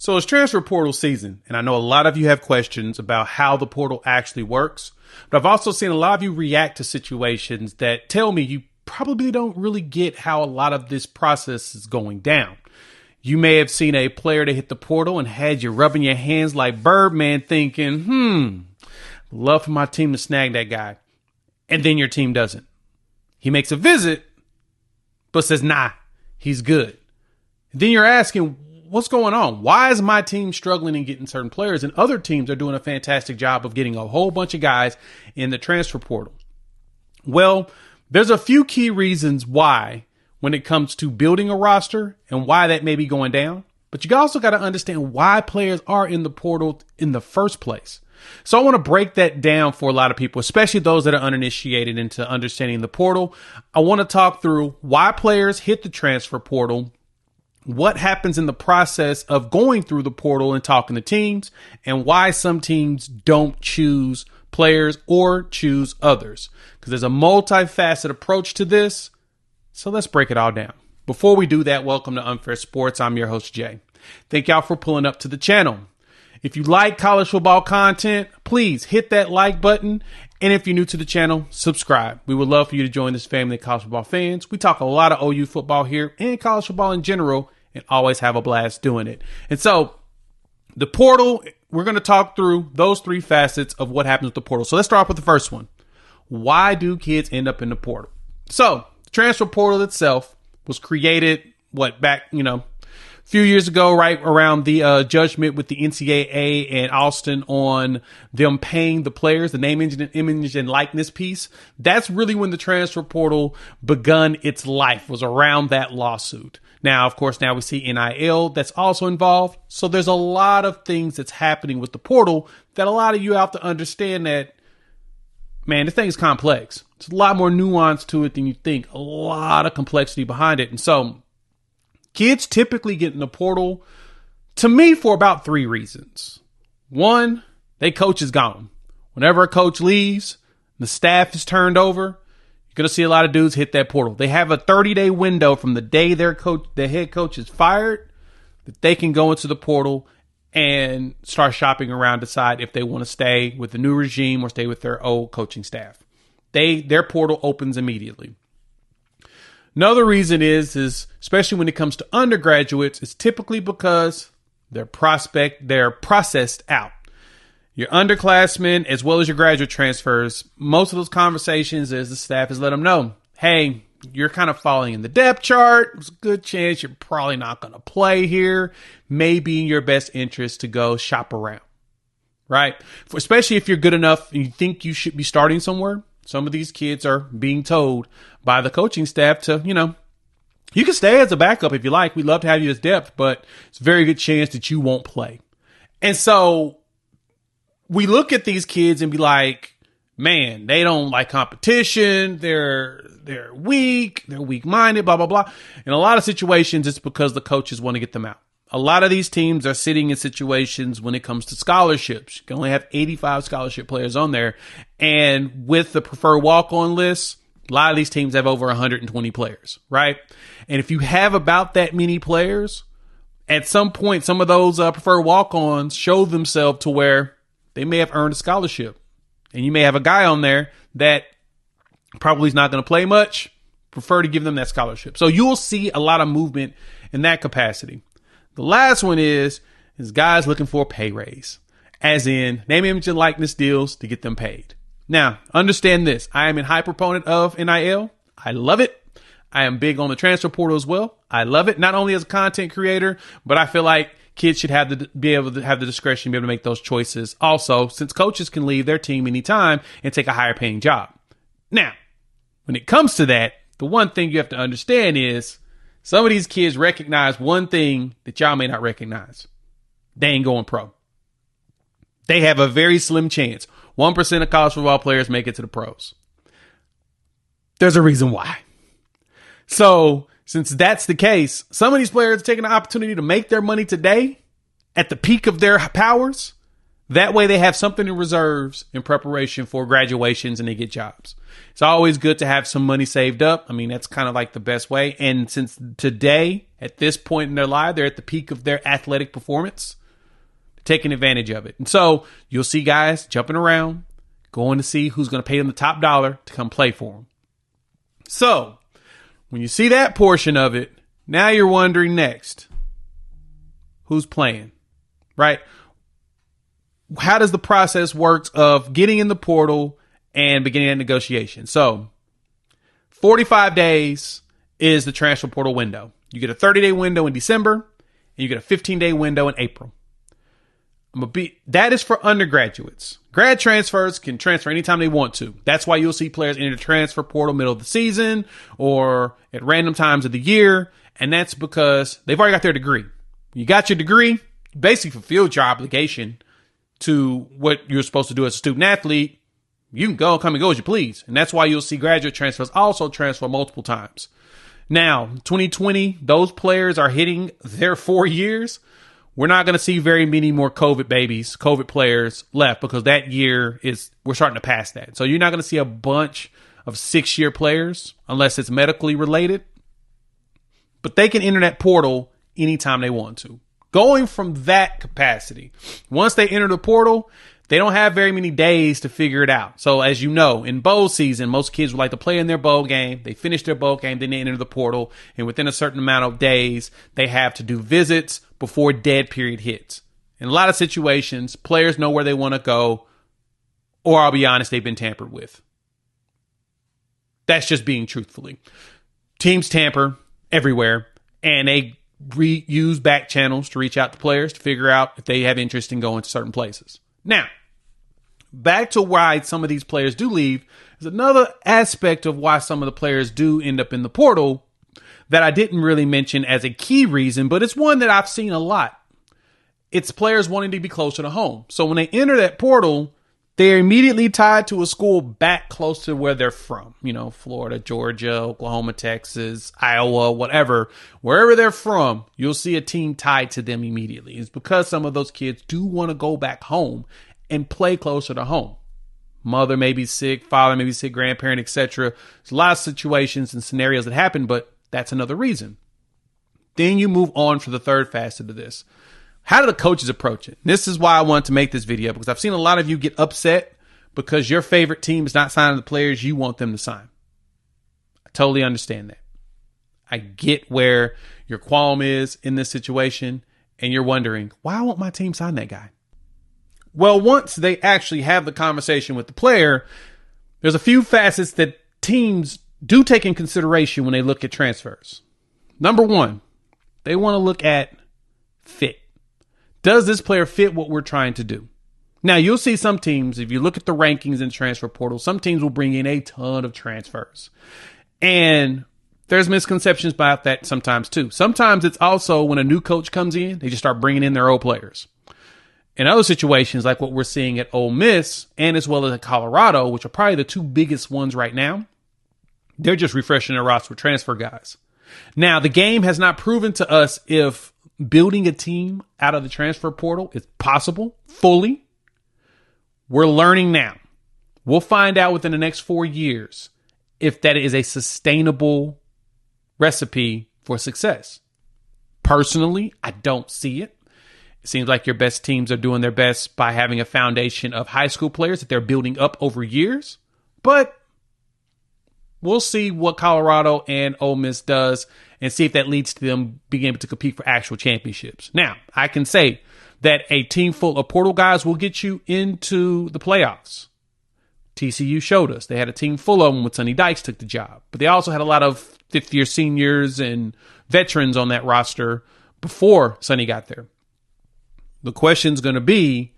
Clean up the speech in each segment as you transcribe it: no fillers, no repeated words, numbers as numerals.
So it's transfer portal season, and I know a lot of you have questions about how the portal actually works, but I've also seen a lot of you react to situations that tell me you probably don't really get how a lot of this process is going down. You may have seen a player that hit the portal and had you rubbing your hands like Birdman thinking, love for my team to snag that guy. And then your team doesn't. He makes a visit, but says, nah, he's good. Then you're asking, what's going on? Why is my team struggling in getting certain players and other teams are doing a fantastic job of getting a whole bunch of guys in the transfer portal? Well, there's a few key reasons why when it comes to building a roster and why that may be going down. But you also got to understand why players are in the portal in the first place. So I want to break that down for a lot of people, especially those that are uninitiated into understanding the portal. I want to talk through why players hit the transfer portal, what happens in the process of going through the portal and talking to teams, and why some teams don't choose players or choose others. Because there's a multifaceted approach to this. So let's break it all down. Before we do that, welcome to Unfair Sports. I'm your host, Jay. Thank y'all for pulling up to the channel. If you like college football content, please hit that like button. And if you're new to the channel, subscribe. We would love for you to join this family of college football fans. We talk a lot of OU football here and college football in general and always have a blast doing it. And so the portal, we're going to talk through those three facets of what happens with the portal. So let's start off with the first one. Why do kids end up in the portal? So the transfer portal itself was created, back, a few years ago, right around the judgment with the NCAA and Austin on them paying the players, the name, image, and likeness piece. That's really when the transfer portal begun its life, was around that lawsuit. Now, of course, now we see NIL that's also involved. So there's a lot of things that's happening with the portal that a lot of you have to understand that, man, this thing is complex. It's a lot more nuance to it than you think, a lot of complexity behind it. And so kids typically get in the portal, to me, for about three reasons. One, their coach is gone. Whenever a coach leaves, the staff is turned over, you're going to see a lot of dudes hit that portal. They have a 30-day window from the day their head coach is fired that they can go into the portal and start shopping around, decide if they want to stay with the new regime or stay with their old coaching staff. Their portal opens immediately. Another reason is especially when it comes to undergraduates, it's typically because they're processed out. Your underclassmen, as well as your graduate transfers, most of those conversations is the staff has let them know, hey, you're kind of falling in the depth chart. There's a good chance you're probably not going to play here. Maybe in your best interest to go shop around, right? Especially if you're good enough and you think you should be starting somewhere. Some of these kids are being told by the coaching staff to, you can stay as a backup if you like. We'd love to have you as depth, but it's a very good chance that you won't play. And so we look at these kids and be like, man, they don't like competition. They're weak. They're weak-minded, blah, blah, blah. In a lot of situations, it's because the coaches want to get them out. A lot of these teams are sitting in situations when it comes to scholarships. You can only have 85 scholarship players on there. And with the preferred walk-on list, a lot of these teams have over 120 players, right? And if you have about that many players, at some point, some of those preferred walk-ons show themselves to where they may have earned a scholarship. And you may have a guy on there that probably is not going to play much, prefer to give them that scholarship. So you'll see a lot of movement in that capacity. The last one is guys looking for a pay raise, as in name, image, and likeness deals to get them paid. Now, understand this. I am a high proponent of NIL. I love it. I am big on the transfer portal as well. I love it, not only as a content creator, but I feel like kids should be able to have the discretion to be able to make those choices. Also, since coaches can leave their team anytime and take a higher paying job. Now, when it comes to that, the one thing you have to understand is some of these kids recognize one thing that y'all may not recognize. They ain't going pro. They have a very slim chance. 1% of college football players make it to the pros. There's a reason why. So, since that's the case, some of these players are taking the opportunity to make their money today at the peak of their powers. That way they have something in reserves in preparation for graduations and they get jobs. It's always good to have some money saved up. I mean, that's kind of like the best way. And since today, at this point in their life, they're at the peak of their athletic performance, taking advantage of it. And so you'll see guys jumping around, going to see who's going to pay them the top dollar to come play for them. So when you see that portion of it, now you're wondering next, who's playing, right? How does the process work of getting in the portal and beginning that negotiation? So 45 days is the transfer portal window. You get a 30-day window in December, and you get a 15-day window in April. That is for undergraduates. Grad transfers can transfer anytime they want to. That's why you'll see players enter the transfer portal middle of the season or at random times of the year. And that's because they've already got their degree. You got your degree, you basically fulfilled your obligation to what you're supposed to do as a student athlete. You can go, come and go as you please. And that's why you'll see graduate transfers also transfer multiple times. Now, 2020, those players are hitting their 4 years. We're not going to see very many more COVID players left because that year we're starting to pass that. So you're not going to see a bunch of 6-year players unless it's medically related. But they can enter that portal anytime they want to. Going from that capacity, once they enter the portal, they don't have very many days to figure it out. So as you know, in bowl season, most kids would like to play in their bowl game. They finish their bowl game, then they enter the portal. And within a certain amount of days, they have to do visits before dead period hits. In a lot of situations, players know where they want to go, or I'll be honest, they've been tampered with. That's just being truthfully. Teams tamper everywhere, and they use back channels to reach out to players to figure out if they have interest in going to certain places. Now, back to why some of these players do leave is another aspect of why some of the players do end up in the portal that I didn't really mention as a key reason, but it's one that I've seen a lot. It's players wanting to be closer to home. So when they enter that portal, they're immediately tied to a school back close to where they're from. You know, Florida, Georgia, Oklahoma, Texas, Iowa, whatever. Wherever they're from, you'll see a team tied to them immediately. It's because some of those kids do want to go back home and play closer to home. Mother may be sick, father may be sick, grandparent, etc. There's a lot of situations and scenarios that happen, but that's another reason. Then you move on for the third facet of this. How do the coaches approach it? This is why I wanted to make this video, because I've seen a lot of you get upset because your favorite team is not signing the players you want them to sign. I totally understand that. I get where your qualm is in this situation, and you're wondering, why won't my team sign that guy? Well, once they actually have the conversation with the player, there's a few facets that teams do take in consideration when they look at transfers. Number one, they want to look at fit. Does this player fit what we're trying to do? Now, you'll see some teams, if you look at the rankings in transfer portal, some teams will bring in a ton of transfers. And there's misconceptions about that sometimes too. Sometimes it's also when a new coach comes in, they just start bringing in their old players. In other situations, like what we're seeing at Ole Miss and as well as at Colorado, which are probably the two biggest ones right now, they're just refreshing their roster with transfer guys. Now, the game has not proven to us if building a team out of the transfer portal is possible fully. We're learning now. We'll find out within the next 4 years if that is a sustainable recipe for success. Personally, I don't see it. It seems like your best teams are doing their best by having a foundation of high school players that they're building up over years. But we'll see what Colorado and Ole Miss does and see if that leads to them being able to compete for actual championships. Now, I can say that a team full of portal guys will get you into the playoffs. TCU showed us. They had a team full of them when Sonny Dykes took the job. But they also had a lot of fifth-year seniors and veterans on that roster before Sonny got there. The question's going to be,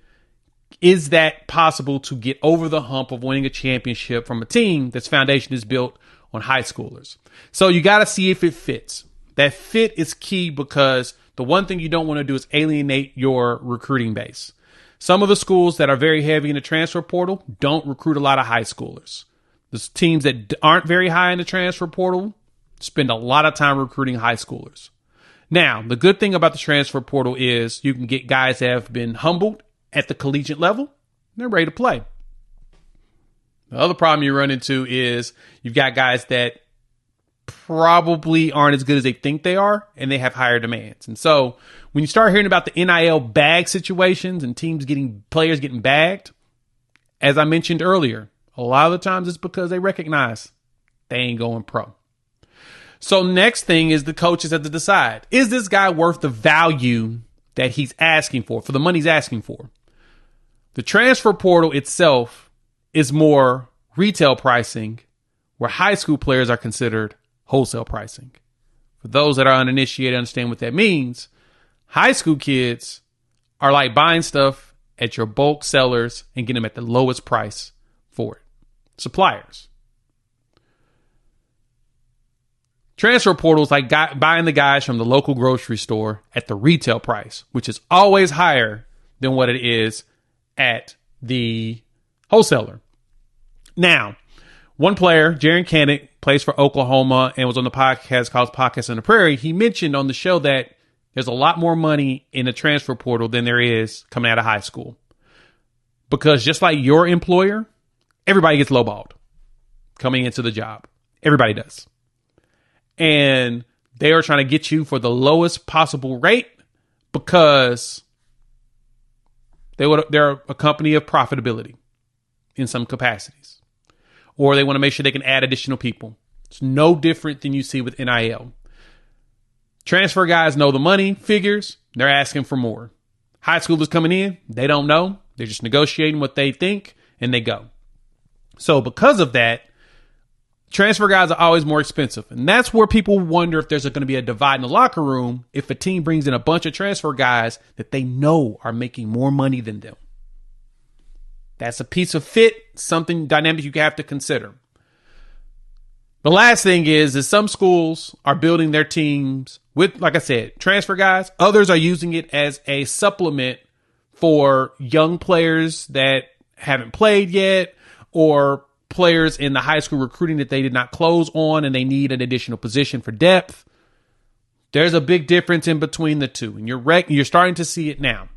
is that possible to get over the hump of winning a championship from a team that's foundation is built on high schoolers? So you got to see if it fits. That fit is key because the one thing you don't want to do is alienate your recruiting base. Some of the schools that are very heavy in the transfer portal don't recruit a lot of high schoolers. The teams that aren't very high in the transfer portal spend a lot of time recruiting high schoolers. Now, the good thing about the transfer portal is you can get guys that have been humbled at the collegiate level, they're ready to play. The other problem you run into is you've got guys that probably aren't as good as they think they are, and they have higher demands. And so when you start hearing about the NIL bag situations and players getting bagged, as I mentioned earlier, a lot of the times it's because they recognize they ain't going pro. So next thing is the coaches have to decide, is this guy worth the value that he's asking for the money he's asking for? The transfer portal itself is more retail pricing, where high school players are considered wholesale pricing. For those that are uninitiated, understand what that means. High school kids are like buying stuff at your bulk sellers and getting them at the lowest price for it. Suppliers. Transfer portals like buying the guys from the local grocery store at the retail price, which is always higher than what it is at the wholesaler. Now, one player, Jaren Kanak, plays for Oklahoma and was on the podcast called Podcast on the Prairie. He mentioned on the show that there's a lot more money in the transfer portal than there is coming out of high school. Because just like your employer, everybody gets lowballed coming into the job. Everybody does. And they are trying to get you for the lowest possible rate because they're a company of profitability in some capacities. Or they want to make sure they can add additional people. It's no different than you see with NIL. Transfer guys know the money figures. They're asking for more. High schoolers coming in, they don't know. They're just negotiating what they think, and they go. So because of that, transfer guys are always more expensive. And that's where people wonder if there's going to be a divide in the locker room if a team brings in a bunch of transfer guys that they know are making more money than them. That's a piece of fit, something dynamic you have to consider. The last thing is some schools are building their teams with, like I said, transfer guys. Others are using it as a supplement for young players that haven't played yet, or players in the high school recruiting that they did not close on and they need an additional position for depth. There's a big difference in between the two, and you're starting to see it now.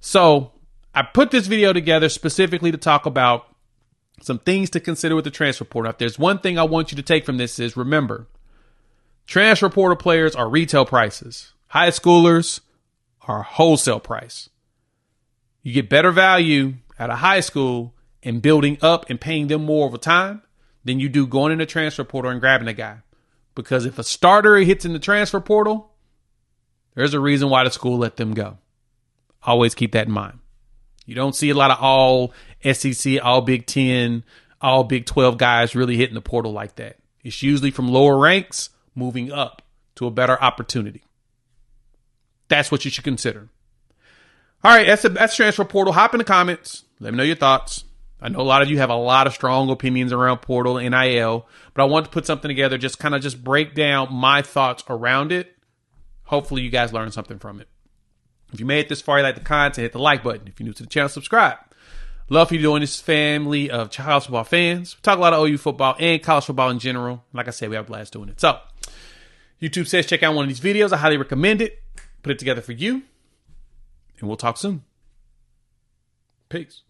So I put this video together specifically to talk about some things to consider with the transfer portal. If there's one thing I want you to take from this is, remember, transfer portal players are retail prices. High schoolers are wholesale price. You get better value out of high school and building up and paying them more over time than you do going in the transfer portal and grabbing a guy. Because if a starter hits in the transfer portal, there's a reason why the school let them go. Always keep that in mind. You don't see a lot of all SEC, all Big 10, all Big 12 guys really hitting the portal like that. It's usually from lower ranks moving up to a better opportunity. That's what you should consider. All right, that's transfer portal. Hop in the comments. Let me know your thoughts. I know a lot of you have a lot of strong opinions around portal, NIL, but I want to put something together, just break down my thoughts around it. Hopefully you guys learned something from it. If you made it this far, you like the content, hit the like button. If you're new to the channel, subscribe. Love for you to join this family of college football fans. We talk a lot of OU football and college football in general. Like I said, we have a blast doing it. So, YouTube says check out one of these videos. I highly recommend it. Put it together for you. And we'll talk soon. Peace.